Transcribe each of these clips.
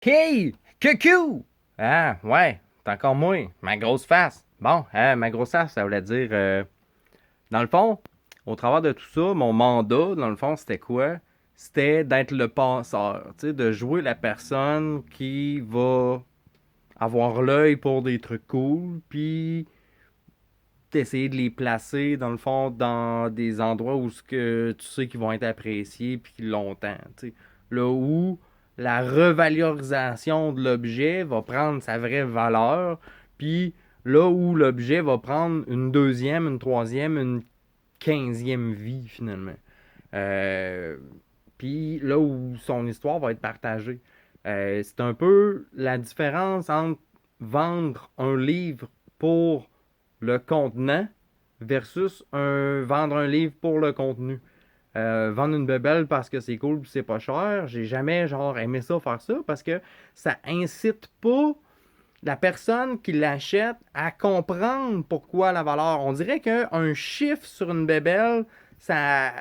Hey! Coucou! Ah, ouais, c'est encore moi, ma grosse face. Bon, ma grosse face, ça voulait dire, dans le fond, au travers de tout ça, mon mandat, dans le fond, c'était quoi? C'était d'être le passeur, tu sais, de jouer la personne qui va avoir l'œil pour des trucs cool, puis d'essayer de les placer, dans le fond, dans des endroits où ce que tu sais qu'ils vont être appréciés, puis longtemps, tu sais. Là où la revalorisation de l'objet va prendre sa vraie valeur, puis là où l'objet va prendre une deuxième, une troisième, une quinzième vie, finalement. Euh, Puis là où son histoire va être partagée. C'est un peu la différence entre vendre un livre pour le contenant versus vendre un livre pour le contenu. Vendre une bebelle parce que c'est cool et c'est pas cher, j'ai jamais genre aimé ça faire ça parce que ça incite pas la personne qui l'achète à comprendre pourquoi la valeur. On dirait qu'un chiffre sur une bébelle, ça,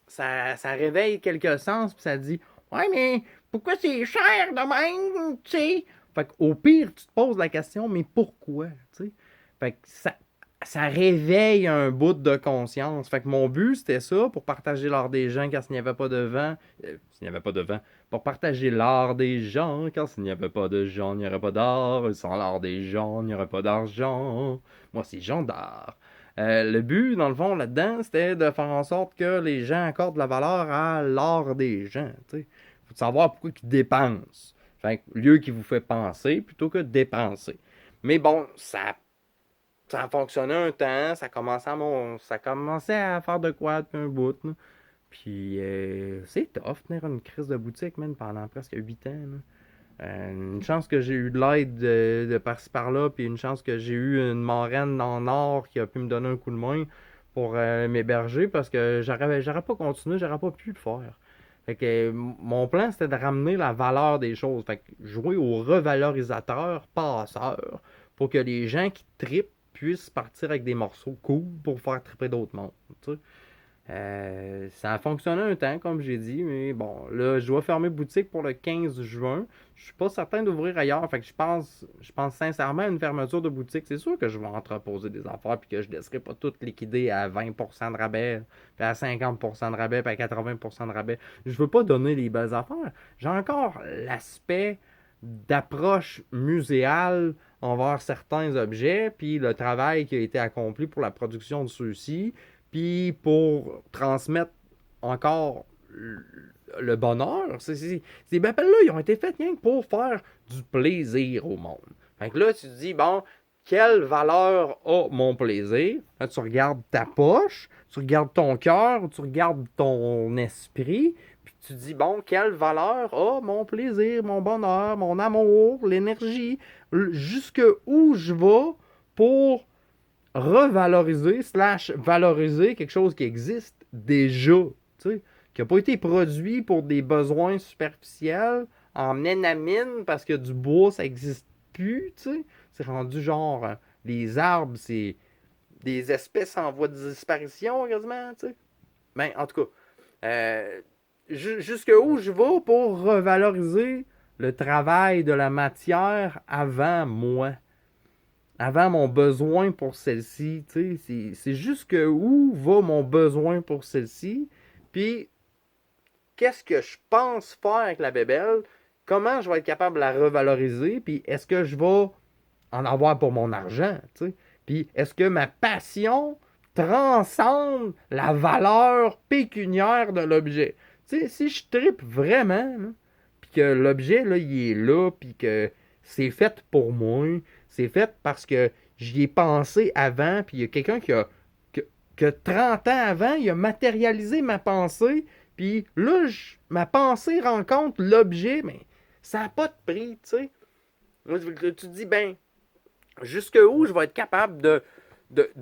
ça réveille quelques sens, puis ça dit ouais, mais pourquoi c'est cher de même, tu sais? Fait qu'au pire, tu te poses la question, mais pourquoi, tu sais? Fait que ça réveille un bout de conscience. Fait que mon but, c'était ça, pour partager l'art des gens, car s'il n'y avait pas de vent, s'il n'y avait pas de vent, pour partager l'art des gens, car s'il n'y avait pas de gens, il n'y aurait pas d'art, sans l'art des gens, il n'y aurait pas d'argent. Moi, c'est Jean d'art. Le but, dans le fond, là-dedans, c'était de faire en sorte que les gens accordent de la valeur à l'art des gens. Il faut savoir pourquoi ils dépensent. Fait que, lieu qui vous fait penser plutôt que dépenser. Mais bon, ça a fonctionné un temps, ça commençait à faire de quoi depuis un bout. Là. Puis c'est tough tenir une crise de boutique, man, pendant presque 8 ans. Là. Une chance que j'ai eu de l'aide de par-ci par-là, puis une chance que j'ai eu une marraine en or qui a pu me donner un coup de main pour m'héberger parce que j'aurais pas continué, j'aurais pas pu le faire. Fait que mon plan c'était de ramener la valeur des choses. Fait que jouer au revalorisateur passeur pour que les gens qui tripent puissent partir avec des morceaux cool pour faire tripper d'autres mondes. Tu sais. Ça a fonctionné un temps, comme j'ai dit, mais bon, là, je dois fermer boutique pour le 15 juin. Je suis pas certain d'ouvrir ailleurs, fait que je pense sincèrement à une fermeture de boutique. C'est sûr que je vais entreposer des affaires puis que je laisserai pas tout liquider à 20% de rabais, puis à 50% de rabais, puis à 80% de rabais. Je veux pas donner les belles affaires. J'ai encore l'aspect d'approche muséale envers certains objets, puis le travail qui a été accompli pour la production de ceux-ci, puis pour transmettre encore le bonheur. Ces bapelles-là, ils ont été faites rien que pour faire du plaisir au monde. Fait que là, tu te dis, bon, quelle valeur a mon plaisir? Là, tu regardes ta poche, tu regardes ton cœur, tu regardes ton esprit, puis tu te dis, bon, quelle valeur a mon plaisir, mon bonheur, mon amour, l'énergie, jusque où je vais pour revaloriser slash valoriser quelque chose qui existe déjà, tu sais, qui n'a pas été produit pour des besoins superficiels en énamine parce que du bois ça existe plus, tu sais, c'est rendu genre les arbres c'est des espèces en voie de disparition quasiment, tu sais. Ben en tout cas, jusque où je vais pour revaloriser le travail de la matière avant moi avant mon besoin pour celle-ci. C'est jusque où va mon besoin pour celle-ci. Puis, qu'est-ce que je pense faire avec la bébelle? Comment je vais être capable de la revaloriser? Puis, est-ce que je vais en avoir pour mon argent? T'sais? Puis, est-ce que ma passion transcende la valeur pécuniaire de l'objet? T'sais, si je tripe vraiment, puis que l'objet, là, il est là, puis que c'est fait pour moi, c'est fait parce que j'y ai pensé avant, puis il y a quelqu'un que 30 ans avant, il a matérialisé ma pensée, puis là, ma pensée rencontre l'objet, mais ça n'a pas de prix, tu sais. Tu te dis, ben, jusque où je vais être capable de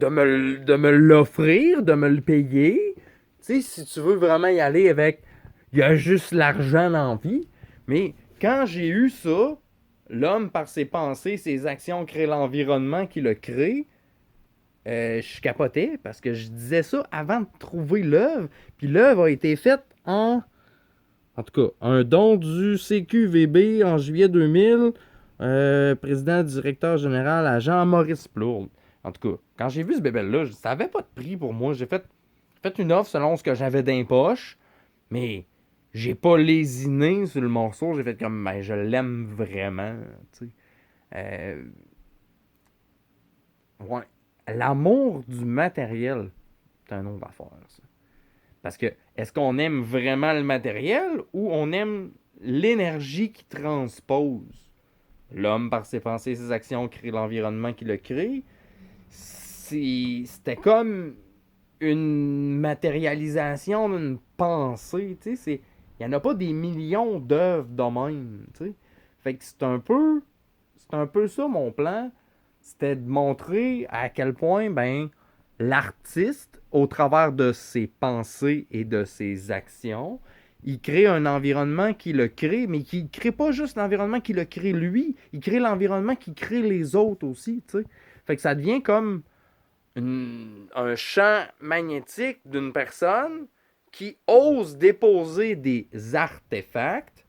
me l'offrir, de me le payer. Tu sais, si tu veux vraiment y aller avec, il y a juste l'argent dans la vie. Mais quand j'ai eu ça, l'homme, par ses pensées, ses actions, crée l'environnement qui le crée. Je capotais parce que je disais ça avant de trouver l'œuvre. Puis l'œuvre a été faite en En tout cas, un don du CQVB en juillet 2000, président directeur général à Jean-Maurice Plourde. En tout cas, quand j'ai vu ce bébé-là, ça n'avait pas de prix pour moi. J'ai fait une offre selon ce que j'avais dans les poches, mais j'ai pas lésiné sur le morceau. J'ai fait comme, ben, je l'aime vraiment. Tu sais. Euh, ouais. L'amour du matériel, c'est un autre affaire, ça. Parce que, est-ce qu'on aime vraiment le matériel ou on aime l'énergie qui transpose? L'homme, par ses pensées et ses actions, crée l'environnement qui le crée. C'était comme une matérialisation d'une pensée. Il n'y en a pas des millions d'œuvres de même. T'sais. Fait que c'est un peu ça mon plan. C'était de montrer à quel point l'artiste, au travers de ses pensées et de ses actions, il crée un environnement qui le crée, mais qui ne crée pas juste l'environnement qui le crée lui, il crée l'environnement qui crée les autres aussi. T'sais. Fait que ça devient comme un champ magnétique d'une personne qui ose déposer des artefacts.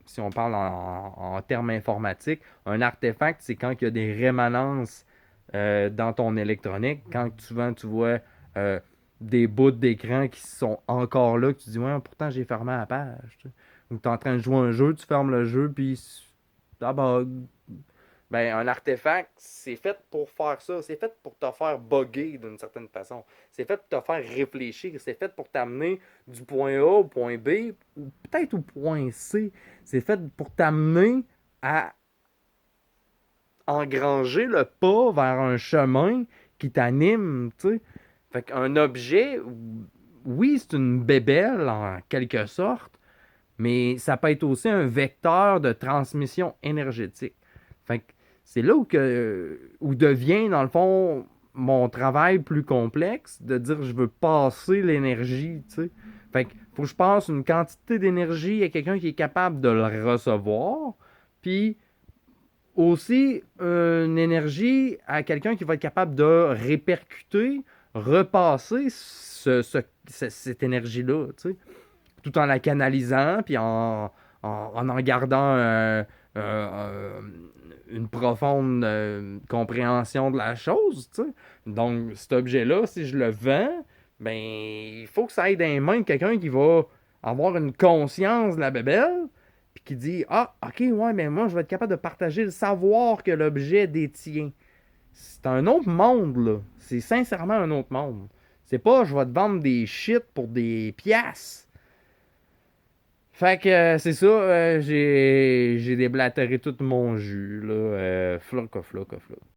Si on parle en termes informatiques, un artefact, c'est quand il y a des rémanences dans ton électronique. Quand souvent tu vois des bouts d'écran qui sont encore là, que tu dis, ouais, pourtant j'ai fermé la page. Tu sais. Ou tu es en train de jouer un jeu, tu fermes le jeu, puis ça bug. Ben, un artefact, c'est fait pour faire ça. C'est fait pour te faire bugger d'une certaine façon. C'est fait pour te faire réfléchir. C'est fait pour t'amener du point A au point B, ou peut-être au point C. C'est fait pour t'amener à engranger le pas vers un chemin qui t'anime, tu sais. Fait qu'un objet, oui, c'est une bébelle en quelque sorte, mais ça peut être aussi un vecteur de transmission énergétique. Fait que c'est là où devient, dans le fond, mon travail plus complexe, de dire je veux passer l'énergie, tu sais. Fait que faut que je passe une quantité d'énergie à quelqu'un qui est capable de le recevoir, puis aussi une énergie à quelqu'un qui va être capable de répercuter, repasser cette énergie-là, tu sais, tout en la canalisant, puis en gardant une profonde compréhension de la chose, tu sais. Donc, cet objet-là, si je le vends, ben, il faut que ça aille dans les mains de quelqu'un qui va avoir une conscience de la bébelle, puis qui dit, ah, ok, ouais, mais moi, je vais être capable de partager le savoir que l'objet détient. C'est un autre monde, là. C'est sincèrement un autre monde. C'est pas, je vais te vendre des shit pour des piastres. Fait que c'est ça, j'ai déblatéré tout mon jus, là. Floc, floc, floc.